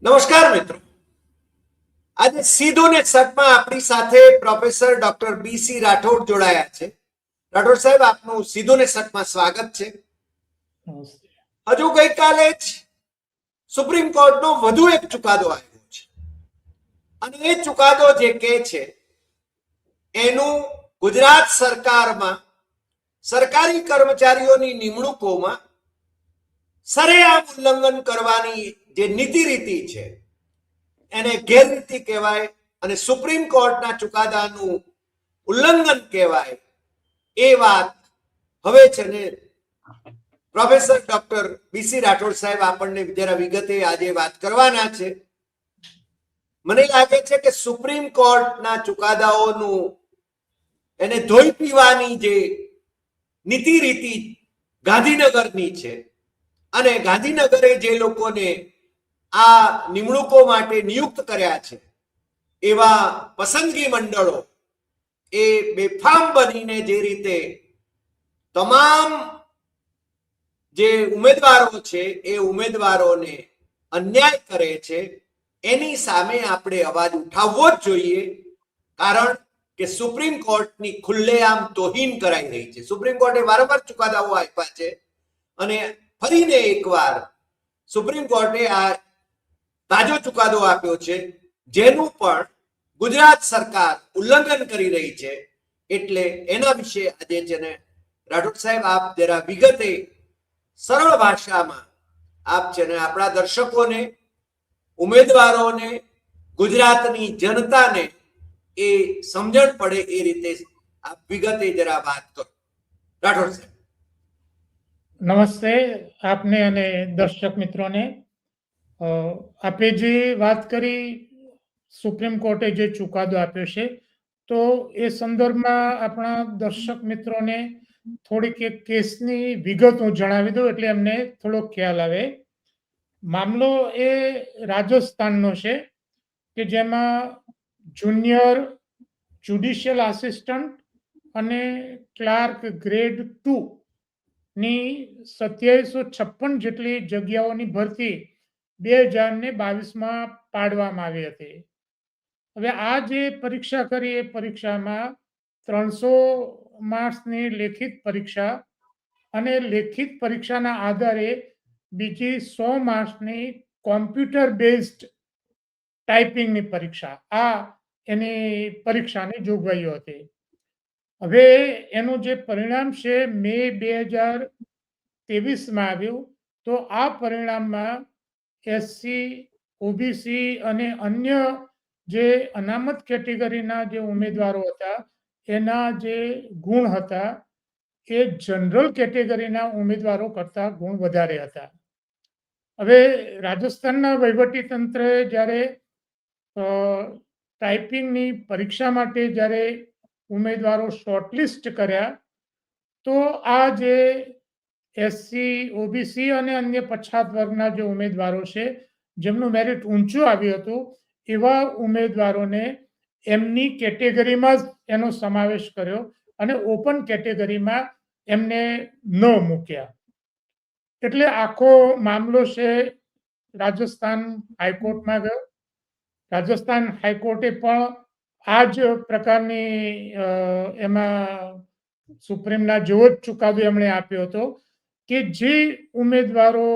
નમસ્કાર મિત્રો, આજે સીધો ને સટમાં આપણી સાથે પ્રોફેસર ડોક્ટર બીસી રાઠોડ જોડાયા છે. રાઠોડ સાહેબ, આપનું સીધો ને સટમાં સ્વાગત છે. હજુ ગઈકાલે જ સુપ્રીમ કોર્ટનો વધુ એક ચુકાદો આવ્યો છે અને એ ચુકાદો જે કહે છે એનું ગુજરાત સરકારમાં સરકારી કર્મચારીઓની નિમણૂકોમાં સરેઆમ ઉલ્લંઘન કરવાની જે નીતિ રીતિ છે એને ગેરરીતિ કહેવાય અને સુપ્રીમ કોર્ટના ચુકાદાનું ઉલ્લંઘન કહેવાય. એ વાત હવે છે ને પ્રોફેસર ડોક્ટર બીસી રાઠોડ સાહેબ આપણને જરા વિગતે આજે વાત કરવાના છે. મને લાગે છે કે સુપ્રીમ કોર્ટના ચુકાદાઓનું એને ધોઈ પીવાની જે નીતિ રીતિ ગાંધીનગરની છે અને ગાંધીનગરે જે લોકોને આ નિમણૂકો માટે નિયુક્ત કર્યા છે એવા પસંદગી મંડળો એ બેફામ બનીને જે રીતે તમામ જે ઉમેદવારો છે એ ઉમેદવારોને અન્યાય કરે છે એની સામે આપણે અવાજ ઉઠાવવો જ જોઈએ. કારણ કે સુપ્રીમ કોર્ટની ખુલ્લેઆમ તોહીન કરાઈ રહી છે. સુપ્રીમ કોર્ટે વારંવાર ચુકાદાઓ આપ્યા છે અને ફરીને એકવાર સુપ્રીમ કોર્ટે આ તાજો ચુકાદો આપ્યો છે જેનું પણ ગુજરાત સરકાર ઉલ્લંઘન કરી રહી છે. એટલે એના વિશે આજે છે ને રાઠોડ સાહેબ આપ જરા વિગતે સરળ ભાષામાં આપ છે ને આપણા દર્શકોને, ઉમેદવારોને, ગુજરાતની જનતાને એ સમજણ પડે એ રીતે આપ વિગતે જરા વાત કરો. રાઠોડ સાહેબ. નમસ્તે આપને અને દર્શક મિત્રોને. આપે જે વાત કરી સુપ્રીમ કોર્ટે જે ચુકાદો આપ્યો છે તો એ સંદર્ભમાં આપણા દર્શક મિત્રોને થોડીક એક કેસની વિગત હું જણાવી દઉં એટલે એમને થોડો ખ્યાલ આવે. મામલો એ રાજસ્થાનનો છે કે જેમાં જુનિયર જ્યુડિશિયલ આસિસ્ટન્ટ અને ક્લાર્ક ગ્રેડ 2 ની 2756 જેટલી જગ્યાઓની ભરતી 2022માં પાડવામાં આવી હતી. હવે આ જે પરીક્ષા કરી એ પરીક્ષામાં 300 માર્ક્સની લેખિત પરીક્ષા અને લેખિત પરીક્ષાના આધારે બીજી 100 માર્ક્સની કોમ્પ્યુટર બેઝડ ટાઈપિંગની પરીક્ષા, આ એની પરીક્ષાની જોગવાઈઓ હતી. હવે એનું જે પરિણામ છે મે 2023માં આવ્યું. તો આ પરિણામમાં એસસી, ઓબીસી અને અન્ય જે અનામત કેટેગરીના જે ઉમેદવારો હતા એના જે ગુણ હતા એ જનરલ કેટેગરીના ઉમેદવારો કરતા ગુણ વધારે હતા. હવે રાજસ્થાનના વહીવટી તંત્રએ જ્યારે ટાઈપિંગની પરીક્ષા માટે જ્યારે ઉમેદવારો શોર્ટલિસ્ટ કર્યા તો આ જે એસસી, ઓબીસી અને અન્ય પછાત વર્ગના જે ઉમેદવારો છે જેમનું મેરિટ ઊંચું આવ્યું હતું એવા ઉમેદવારોને એમની કેટેગરીમાં જ એનો સમાવેશ કર્યો અને ઓપન કેટેગરીમાં એમને ન મૂક્યા. એટલે આખો મામલો છે રાજસ્થાન હાઈકોર્ટમાં ગયો. રાજસ્થાન હાઈકોર્ટે પણ આ જ પ્રકારની એમાં સુપ્રીમના જેવો જ ચુકાદો એમણે આપ્યો હતો કે જે ઉમેદવારો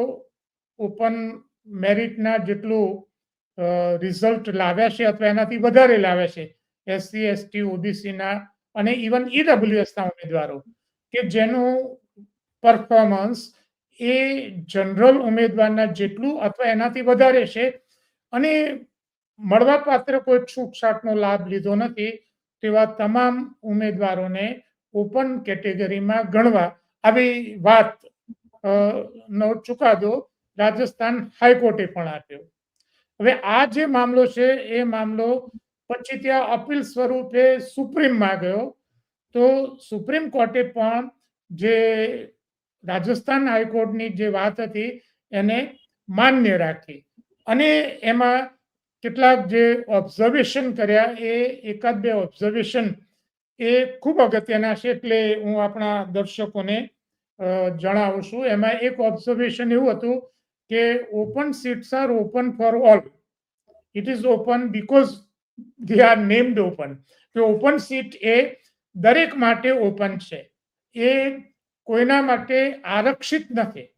ઓપન મેરિટના જેટલું રિઝલ્ટ લાવ્યા છે અથવા એનાથી વધારે લાવ્યા છે, એસસી, એસટી, ઓબીસીના અને ઇવન ઈડબ્લ્યુએસના ઉમેદવારો કે જેનું પરફોર્મન્સ એ જનરલ ઉમેદવારના જેટલું અથવા એનાથી વધારે છે અને મળવાપાત્ર કોઈ છૂટછાટનો લાભ લીધો નથી તેવા તમામ ઉમેદવારોને ઓપન કેટેગરીમાં ગણવા, આવી વાત નો ચુકાદો રાજસ્થાન હાઈકોર્ટે પણ આપ્યો. હવે આ જે મામલો છે એ મામલો પછી ત્યાં અપીલ સ્વરૂપે સુપ્રીમમાં ગયો. તો સુપ્રીમ કોર્ટે પણ જે રાજસ્થાન હાઈકોર્ટની જે વાત હતી એને માન્ય રાખી અને એમાં કેટલાક જે ઓબ્ઝર્વેશન કર્યા એ એકાદ બે ઓબ્ઝર્વેશન એ ખૂબ અગત્યના છે એટલે હું આપણા દર્શકોને જણાવું છું. એમાં એક ઓબ્ઝર્વેશન એવું હતું કે open seats are open for all. It is open because they are named open. કે ઓપન સીટ એ દરેક માટે ઓપન છે, એ કોઈના માટે આરક્ષિત નથી.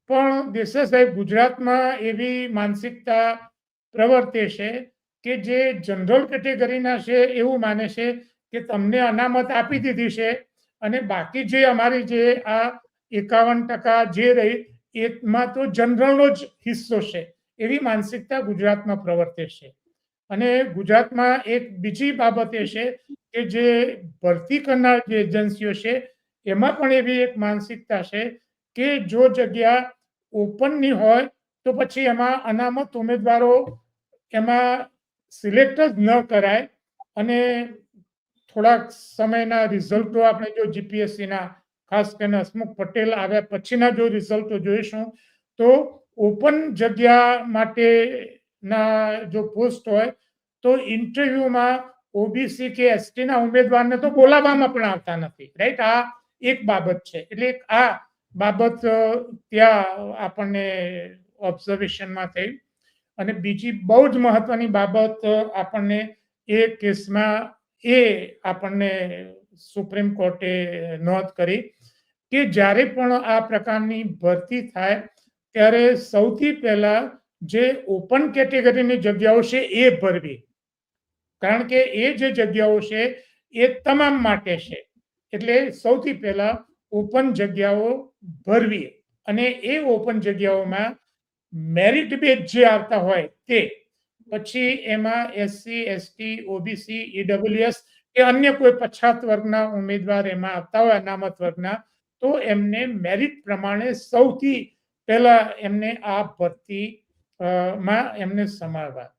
પણ દેસાઈ સાહેબ, ગુજરાતમાં એવી માનસિકતા પ્રવર્તે છે કે જે જનરલ કેટેગરીના છે એવું માને છે કે તમને અનામત આપી દીધી છે અને બાકી જે અમારી જે આ 51% જે રહી એમાં તો જનરલનો જ હિસ્સો છે, એવી માનસિકતા ગુજરાતમાં પ્રવર્તે છે. અને ગુજરાતમાં એક બીજી બાબત એ છે કે જે ભરતી કરનાર જે એજન્સીઓ છે એમાં પણ એવી એક માનસિકતા છે કે જો જગ્યા ઓપનની હોય તો પછી એમાં અનામત ઉમેદવારો એમાં સિલેક્ટ જ ન કરાય. અને થોડાક સમયના રિઝલ્ટો આપણે જો જીપીએસસીના ખાસ કરીને હસમુખ પટેલ આવ્યા પછીના જો રિઝલ્ટો જોઈશું તો ઓપન જગ્યા માટેના જો પોસ્ટ હોય તો ઇન્ટરવ્યુમાં ઓબીસી કે એસટીના ઉમેદવારને તો બોલાવવામાં પણ આવતા નથી, રાઈટ? આ એક બાબત છે. એટલે આ બાબત ત્યાં આપણને ઓબ્ઝર્વેશનમાં થઈ. અને બીજી બહુ જ મહત્વની બાબત આપણને એ કેસમાં એ આપણને સુપ્રીમ કોર્ટે નોંધ કરી કે જ્યારે પણ આ પ્રકારની ભરતી થાય ત્યારે સૌથી પહેલા જે ઓપન કેટેગરીની જગ્યાઓ છે એ ભરવી, કારણ કે એ જે જગ્યાઓ છે એ તમામ માટે છે. એટલે સૌથી પહેલા ઓપન જગ્યાઓ ભરવી અને એ ઓપન જગ્યાઓમાં મેરિટ બેઝ જે આવતા હોય તે, પછી એમાં એસસી, એસટી, ઓબીસી, ઈડબ્લ્યુએસ કે અન્ય કોઈ પછાત વર્ગના ઉમેદવાર એમાં આવતા હોય અનામત વર્ગના, તો એમને મેરિટ પ્રમાણે સૌથી પહેલા એમને આ ભરતી માં એમને સમાવવા.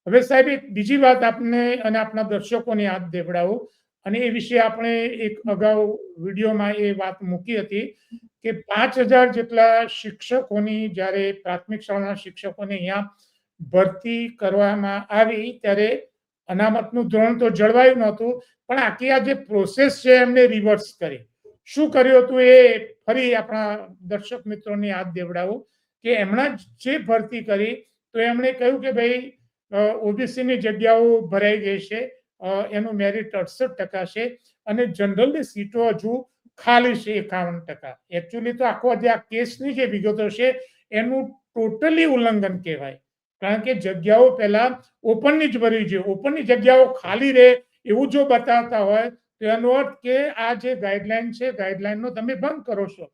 હવે સાહેબ, એક બીજી વાત આપને અને આપણા દર્શકોને યાદ દેવડાવું, અને એ વિશે આપણે એક અગાઉ વિડીયોમાં એ વાત મૂકી હતી કે 5000 જેટલા શિક્ષકોની જ્યારે પ્રાથમિક શાળાના શિક્ષકોને અહીંયા ભરતી કરવામાં આવી ત્યારે અનામતનું ધોરણ તો જળવાયું નહોતું, પણ આખી આ જે પ્રોસેસ છે એમને રિવર્સ કરી. શું કર્યું હતું એ ફરી આપણા દર્શક મિત્રોને યાદ દેવડાવું કે એમણે જે ભરતી કરી તો એમણે કહ્યું કે ભાઈ ઓબીસીની જગ્યાઓ ભરાઈ ગઈ છે, એનું મેરિટ 68% છે અને જનરલની સીટો હજુ ખાલી છે 51%. એકચ્યુઅલી તો આખો જે આ કેસની જે વિગતો છે એનું ટોટલી ઉલ્લંઘન કહેવાય, કારણ કે જગ્યાઓ પહેલા ઓપનની જ ભરવી જોઈએ. ઓપનની જગ્યાઓ ખાલી રહે એવું જો બતાવતા હોય તો એનો અર્થ કે આ જે ગાઈડલાઈન છે ગાઈડલાઈનનો તમે ભંગ કરો છો.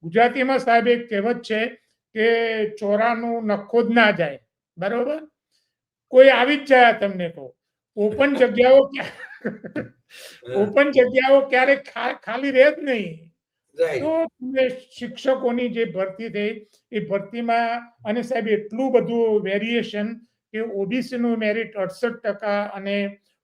ગુજરાતીમાં સાહેબ એક કહેવત છે કે ચોરાનું નખો જ ના જાય, બરોબર? કોઈ આવી જ જાય તમને કહો. ઓપન જગ્યાઓ ક્યારેક ખાલી રહે જ નહીં. તો શિક્ષકોની જે ભરતી થઈ એ ભરતીમાં, અને સાહેબ એટલું બધું વેરિએશન કે ઓબીસી નું મેરિટ 68% અને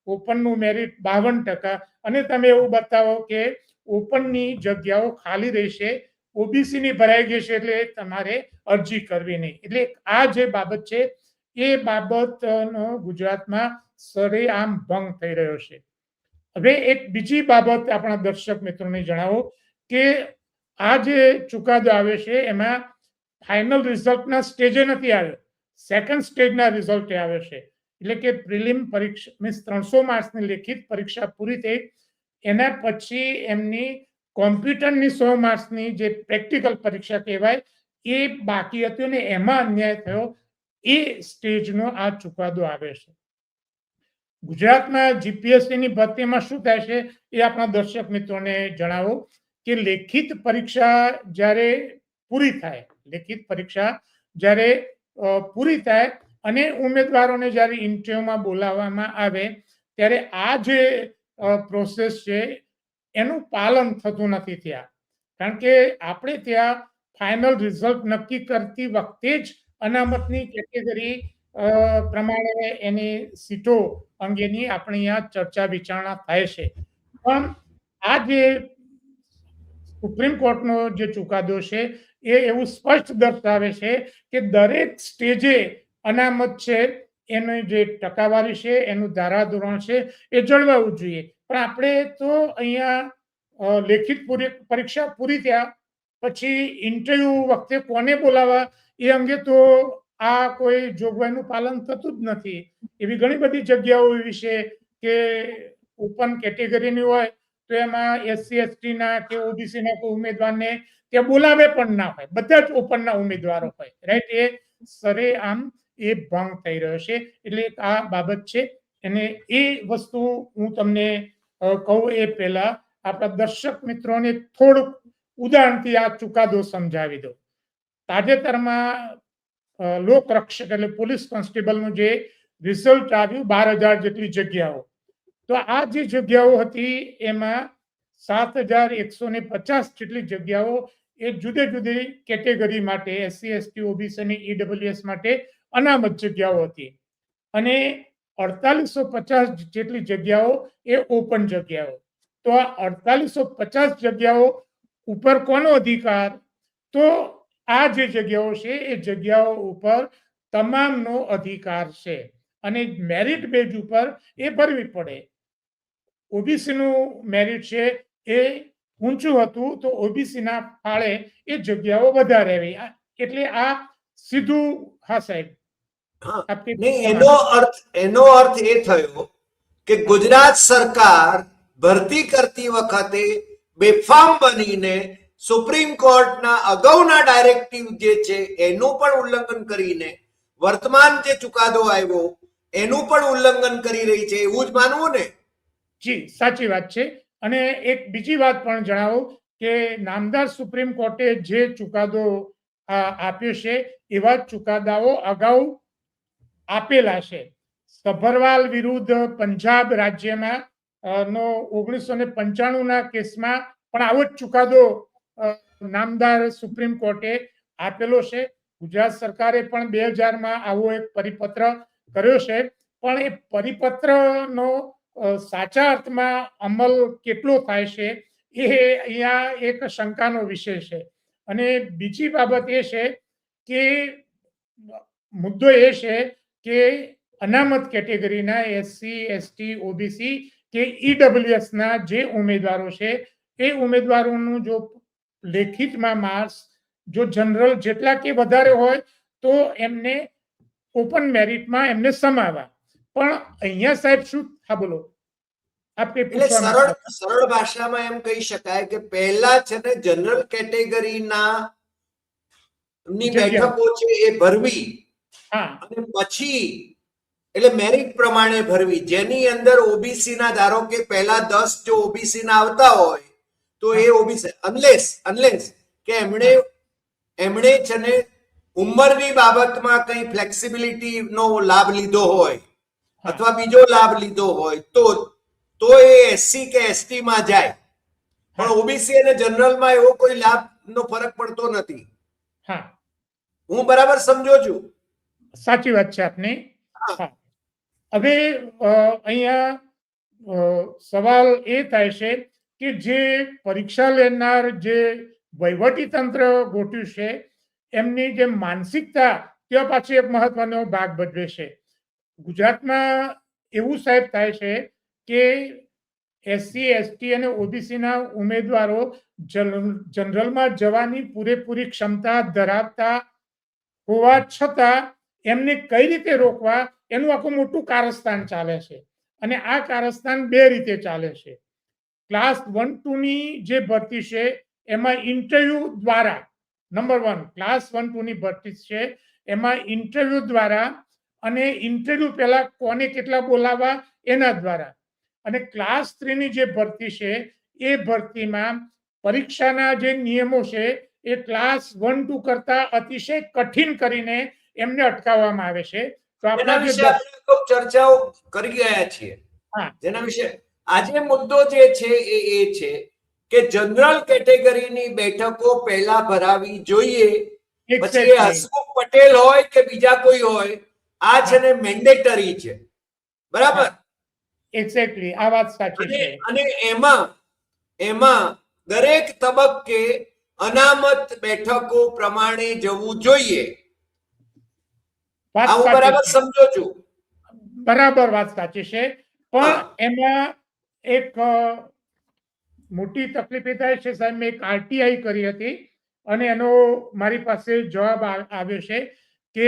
ઓપનનું મેરિટ 52%, અને તમે એવું બતાવો કે ઓપનની જગ્યાઓ ખાલી રહેશે, ઓબીસી ની ભરાઈ ગઈ છે એટલે તમારે અરજી કરવી નહીં. એટલે આ જે બાબત છે એ બાબતનો ગુજરાતમાં સરેઆમ ભંગ થઈ રહ્યો છે. હવે એક બીજી બાબત આપણા દર્શક મિત્રોને જણાવો કે આ જે ચુકાદો આવે છે એમાં ફાઇનલ રિઝલ્ટના સ્ટેજે નથી આવ્યો, સેકન્ડ સ્ટેજના રિઝલ્ટ આવે છે. એટલે કે પ્રિલિમ પરીક્ષા મીન્સ 300 માર્ક્સની લેખિત પરીક્ષા પૂરી થઈ એના પછી એમની કોમ્પ્યુટરની 100 માર્ક્સની જે પ્રેક્ટિકલ પરીક્ષા કહેવાય એ બાકી હતી અને એમાં અન્યાય થયો. એ સ્ટેજનો આ ચુકાદો આવે છે. ગુજરાતમાં જીપીએસસીની ભરતીમાં શું થાય છે એ આપણા દર્શક મિત્રોને જણાવો કે લેખિત પરીક્ષા જ્યારે પૂરી થાય અને ઉમેદવારોને જ્યારે ઇન્ટરવ્યુમાં બોલાવવામાં આવે ત્યારે આ જે પ્રોસેસ છે એનું પાલન થતું નથી ત્યાં, કારણ કે આપણે ત્યાં ફાઇનલ રિઝલ્ટ નક્કી કરતી વખતે જ અનામતની કેટેગરી પ્રમાણે એની સીટો અંગેની આપણે અહીંયા ચર્ચા વિચારણા થાય છે. પણ આ જે સુપ્રીમ કોર્ટનો જે ચુકાદો છે એ એવું સ્પષ્ટ દર્શાવે છે કે દરેક સ્ટેજે અનામત છે એની જે ટકાવારી છે એનું ધારાધોરણ છે એ જળવાવું જોઈએ. પણ આપણે તો અહીંયા લેખિત પરીક્ષા પૂરી થયા પછી ઇન્ટરવ્યુ વખતે કોને બોલાવવા એ અંગે તો આ કોઈ જોગવાઈનું પાલન થતું જ નથી. એવી ઘણી બધી જગ્યાઓ એવી છે કે ઓપન કેટેગરીની હોય તો એમાં એસસી એસટી ના કે ઓબીસી ના કોઈ ઉમેદવારને ત્યાં બોલાવે પણ ના હોય, બધા જ ઓપન ના ઉમેદવારો હોય, રાઈટ. એ સરેઆમ એ ભંગ થઈ રહ્યો છે. એટલે એક આ બાબત છે. અને એ વસ્તુ હું તમને કહું એ પહેલા આપણા દર્શક મિત્રોને થોડુંક ઉદાહરણથી આ ચુકાદો સમજાવી દો. તાજેતરમાં લોકરક્ષક એટલે પોલીસ કોન્સ્ટેબલનું જે રિઝલ્ટ આવ્યું 12,000 જેટલી જગ્યાઓ, તો આ જે જગ્યાઓ હતી એમાં 7,150 જેટલી જગ્યાઓ એ જુદી જુદી કેટેગરી માટે એસસી એસટી ઓબીસી અને ઈડબ્લ્યુએસ માટે અનામત જગ્યાઓ હતી. અને 4,850 જેટલી જગ્યાઓ એ ઓપન જગ્યાઓ. તો આ 4,850 જગ્યાઓ ઉપર કોનો અધિકાર? તો આ જે જગ્યાઓ છે એ જગ્યાઓ ઉપર તમામનો અધિકાર છે અને મેરિટ બેઝ ઉપર એ ભરવી પડે. ઓબીસી નું મેરિટ છે એ ઊંચું હતું તો ઓબીસી ના ફાળે એ જગ્યાઓ વધારે આવી. એટલે આ સીધું. હા સાહેબ. એનો અર્થ એ થયો કે ગુજરાત સરકાર ભરતી કરતી વખતે બેફામ બનીને સુપ્રીમ કોર્ટના અગાઉના ડાયરેક્ટિવ જે છે એનું પણ ઉલ્લંઘન કરીને વર્તમાન જે ચુકાદો આવ્યો એનું પણ ઉલ્લંઘન કરી રહી છે, એવું જ માનવું ને? જી, સાચી વાત છે. અને એક બીજી વાત પણ જણાવું કે નામદાર સુપ્રીમ કોર્ટે જે ચુકાદો આપ્યો છે એવા ચુકાદાઓ અગાઉ આપેલા છે. સભરવાલ વિરુદ્ધ પંજાબ રાજ્યમાં નો 1995 ના કેસમાં પણ આવો જ ચુકાદો નામદાર સુપ્રીમ કોર્ટે આપેલો છે. ગુજરાત સરકારે પણ 2000 આવો એક પરિપત્ર કર્યો છે. પણ એ પરિપત્રનો સાચા અર્થમાં અમલ કેટલો થાય છે એ અહીંયા એક શંકાનો વિષય છે. અને બીજી બાબત એ છે કે મુદ્દો એ છે કે અનામત કેટેગરીના એસસી એસટી ઓબીસી કે ઈડબ્લ્યુએસ ના જે ઉમેદવારો છે એ ઉમેદવારોનું જો લેખિતમાં માર્ક્સ જો જનરલ જેટલા કે વધારે હોય તો એમને ઓપન મેરિટમાં એમને સમાવા. પણ અહીંયા સાહેબ શું? હા બોલો. એટલે સરળ ભાષામાં એમ કહી શકાય કે પહેલા છે ને જનરલ કેટેગરીના ની બેઠકો છે એ ભરવી અને પછી એટલે મેરિટ પ્રમાણે ભરવી, જેની અંદર ઓબીસી ના ધારો કે પહેલા 10 જો ઓબીસી ના આવતા હોય તો એ ઓબીસી અનલેસ કે એમણે છે ને ઉંમરની બાબતમાં કઈ ફ્લેક્સિબિલિટી નો લાભ લીધો હોય અથવા બીજો લાભ લીધો હોય તો એ એસસી કે એસટી માં જાય. પણ ઓબીસી અને જનરલ માં એવો કોઈ લાભ નો ફરક પડતો નથી. હું બરાબર સમજો છું? સાચી વાત છે આપની. હવે અહીંયા સવાલ એ થાય છે કે જે પરીક્ષા લેનાર જે વહીવટી તંત્ર ગોઠવ્યું છે એમની જે માનસિકતા ત્યાં પાછી એક મહત્વનો ભાગ ભજવે છે. ગુજરાતમાં એવું સાહેબ થાય છે કે એસસી એસટી અને ઓબીસી ના ઉમેદવારો જનરલમાં જવાની પૂરેપૂરી ક્ષમતા ધરાવતા હોવા છતાં એમને કઈ રીતે રોકવા એનું આખું મોટું કારસ્તાન ચાલે છે. અને આ કારસ્તાન બે રીતે ચાલે છે. ક્લાસ 1-2 ની જે ભરતી છે એમાં ઇન્ટરવ્યુ દ્વારા, નંબર 1 ક્લાસ 1-2 ની ભરતી છે એમાં ઇન્ટરવ્યુ દ્વારા અને ઇન્ટરવ્યુ પહેલા કોને કેટલા બોલાવવા એના દ્વારા. અને ક્લાસ 3 ની જે ભરતી છે એ ભરતીમાં પરીક્ષાના જે નિયમો છે એ ક્લાસ 1-2 કરતા અતિશય કઠિન કરીને એમને અટકાવવામાં આવે છે. તો એના વિશે આપણે ચર્ચાઓ કરી ગયા છીએ. જેના વિશે આજે મુદ્દો જે છે એ છે કે જનરલ કેટેગરીની બેઠકો પહેલા ભરાવી જોઈએ, પછી એ હસમુખ પટેલ હોય કે બીજા કોઈ હોય, આ છે ને મેન્ડેટરી છે. બરાબર? એક્ઝેક્ટલી, આ વાત સાચી છે. અને એમાં દરેક તબક્કે અનામત બેઠકો પ્રમાણે જવું જોઈએ. હું બરાબર સમજો છું? બરાબર, વાત સાચી છે. પણ એમાં એક મોટી તકલીફ એ થાય છે સાહેબ, મેં એક આરટીઆઈ કરી હતી અને એનો મારી પાસે જવાબ આવ્યો છે કે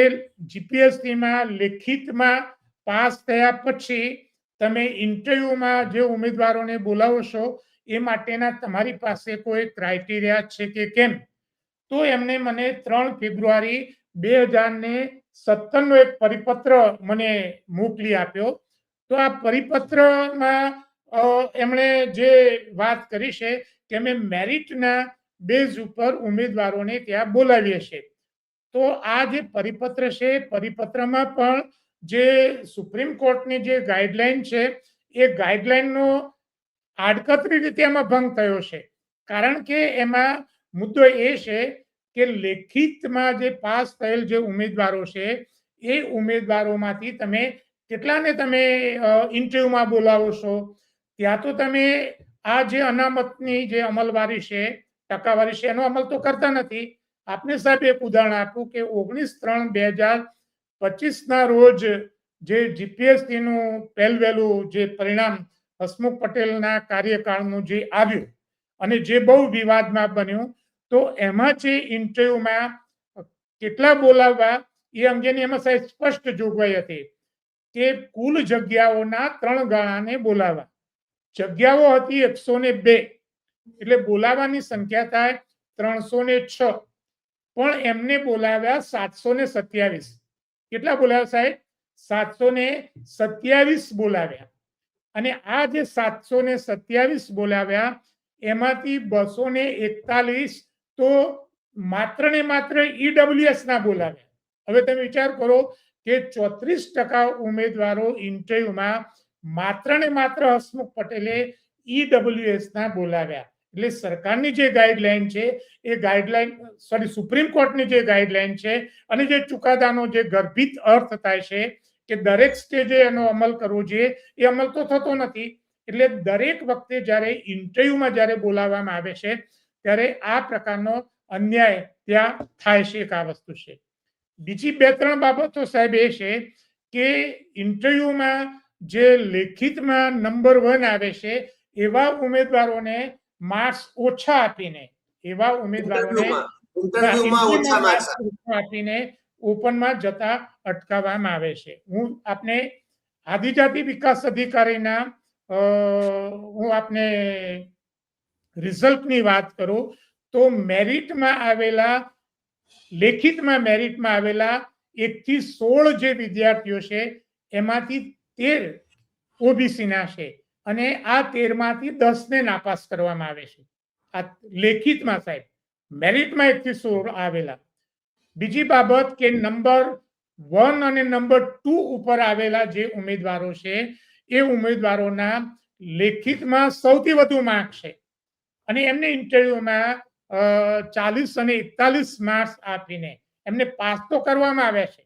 જીપીએસસીમાં લેખિતમાં પાસ થયા પછી તમે ઇન્ટરવ્યુમાં જે ઉમેદવારોને બોલાવો છો એ માટેના તમારી પાસે કોઈ ક્રાઇટેરિયા છે કે કેમ? તો એમને મને 3 ફેબ્રુઆરી 2017 એક પરિપત્ર મને મોકલી આપ્યો. તો આ પરિપત્રમાં એમણે જે વાત કરી છે કે અમે મેરિટના બેઝ ઉપર ઉમેદવારોને ત્યાં બોલાવીએ છીએ. તો આ જે પરિપત્ર છે પરિપત્રમાં પણ જે સુપ્રીમ કોર્ટની જે ગાઈડલાઈન છે એ ગાઈડલાઈનનો આડકતરી રીતે એમાં ભંગ થયો છે. કારણ કે એમાં મુદ્દો એ છે કે લેખિતમાં જે પાસ થયેલ જે ઉમેદવારો છે એ ઉમેદવારોમાંથી તમે કેટલાને તમે ઇન્ટરવ્યુમાં બોલાવો છો? ત્યાં તો તમે આ જે અનામતની જે અમલવારી છે ટકાવારી છે એનો અમલ તો કરતા નથી. આપને સાહેબ એક ઉદાહરણ આપું કે 19/3/2025 ના રોજ જે જીપીએસસી નું પહેલું જે પરિણામ હસમુખ પટેલના કાર્યકાળનું જે આવ્યું અને જે બહુ વિવાદમાં બન્યું, તો એમાં જે ઇન્ટરવ્યુમાં કેટલા બોલાવવા એ અંગેની એમાં સાહેબ સ્પષ્ટ જોગવાઈ હતી કે કુલ જગ્યાઓના 3 ગણાને બોલાવવા. જગ્યાઓ હતી 102, એટલે બોલાવાની સંખ્યા થાય 306, પણ એમને બોલાવ્યા 727. કેટલા બોલાવ્યા સાહેબ? 727 બોલાવ્યા. અને આ જે 727 બોલાવ્યા એમાંથી 241 તો માત્ર ને માત્ર ઈડબ્લ્યુએસ ના બોલાવ્યા. હવે તમે વિચાર કરો કે 34% ઉમેદવારો ઇન્ટરવ્યુમાં માત્ર ને માત્ર હસમુખ પટેલે ઈડબ્લ્યુએસ ના બોલાવ્યા. એટલે સરકારની જે ગાઈડલાઈન છે એ ગાઈડલાઈન સુપ્રીમ કોર્ટની જે ગાઈડલાઈન છે અને જે ચુકાદાનો જે ગર્ભિત અર્થ થાય છે કે દરેક સ્ટેજે એનો અમલ કરવો જોઈએ, એ અમલ તો થતો નથી. એટલે દરેક વખતે જ્યારે ઇન્ટરવ્યુમાં જ્યારે બોલાવવામાં આવે છે ત્યારે આ પ્રકારનો અન્યાય ત્યાં થાય છે. એક આ વસ્તુ છે. બીજી 2-3 બાબતો સાહેબ એ છે કે ઇન્ટરવ્યુમાં જે લેખિતમાં નંબર 1 આવે છે એવા ઉમેદવારોને માર્ક્સ ઓછા આપીને આપીને ઓપનમાં જતા અટકાવવામાં આવે છે. હું આપને આદિજાતિ વિકાસ અધિકારીના હું આપને રિઝલ્ટની વાત કરું તો મેરિટમાં આવેલા મેરિટમાં આવેલા 1 થી 16 જે વિદ્યાર્થીઓ છે એમાંથી 13 ઓબીસી ના છે અને આ 13 માંથી 10 ને નાપાસ કરવામાં આવે છે. આ લેખિતમાં સાહેબ, મેરિટમાં 1 થી 16 આવેલા. બીજી બાબત કે નંબર 1 અને નંબર 2 ઉપર આવેલા જે ઉમેદવારો છે એ ઉમેદવારોના લેખિતમાં સૌથી વધુ માર્ક છે અને એમને ઇન્ટરવ્યુમાં 40 અને 41 માર્ક્સ આપીને એમને પાસ તો કરવામાં આવ્યા છે.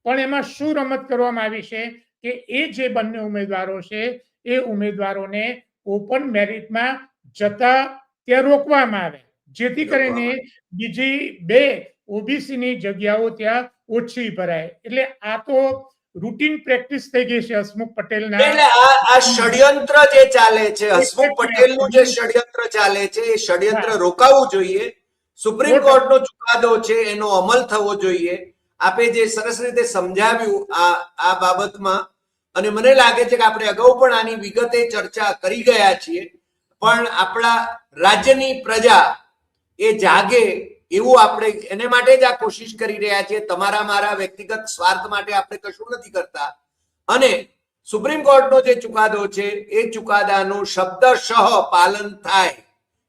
પણ એમાં શું રમત કરવામાં આવી છે કે એ જે બંને ઉમેદવારો છે એ ઉમેદવારોને ઓપન મેરિટમાં જતા ત્યાં રોકવામાં આવે, જેથી કરીને બીજી 2 ઓબીસીની જગ્યાઓ ત્યાં ઓછી ભરાય. એટલે આ તો રૂટીન પ્રેક્ટિસ થઈ ગઈ છે હસમુખ પટેલના. એટલે આ ષડયંત્ર જે ચાલે છે, હસમુખ પટેલનું જે ષડયંત્ર ચાલે છે એ ષડયંત્ર રોકાવું જોઈએ. સુપ્રીમ કોર્ટનો ચુકાદો છે એનો અમલ થવો જોઈએ. આપે જે સરસ રીતે સમજાવ્યું આ બાબતમાં, અને મને લાગે છે કે આપણે અગાઉ પણ આની વિગતે ચર્ચા કરી ગયા છીએ, પણ આપણા રાજ્યની પ્રજા એ જાગે એવું આપણે એને માટે જ આ કોશિશ કરી રહ્યા છીએ. તમારા મારા વ્યક્તિગત સ્વાર્થ માટે આપણે કશું નથી કરતા. અને સુપ્રીમ કોર્ટનો જે ચુકાદો છે એ ચુકાદાનું શબ્દશઃ પાલન થાય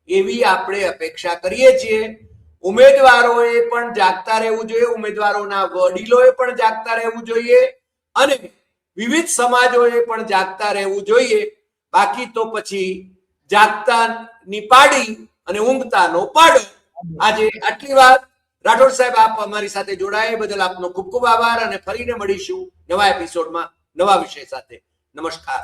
એવી આપણે અપેક્ષા કરીએ છીએ. ઉમેદવારોએ પણ જાગતા રહેવું જોઈએ, ઉમેદવારોના વડીલોએ પણ જાગતા રહેવું જોઈએ અને વિવિધ સમાજોએ પણ જાગતા રહેવું જોઈએ. બાકી તો પછી જાગતાની પાડી અને ઊંઘતાનો પાડો. આજે આટલી વાત. રાઠોડ સાહેબ, આપ અમારી સાથે જોડાયા એ બદલ આપનો ખૂબ ખૂબ આભાર અને ફરીને મળીશું નવા એપિસોડમાં નવા વિષય સાથે. નમસ્કાર.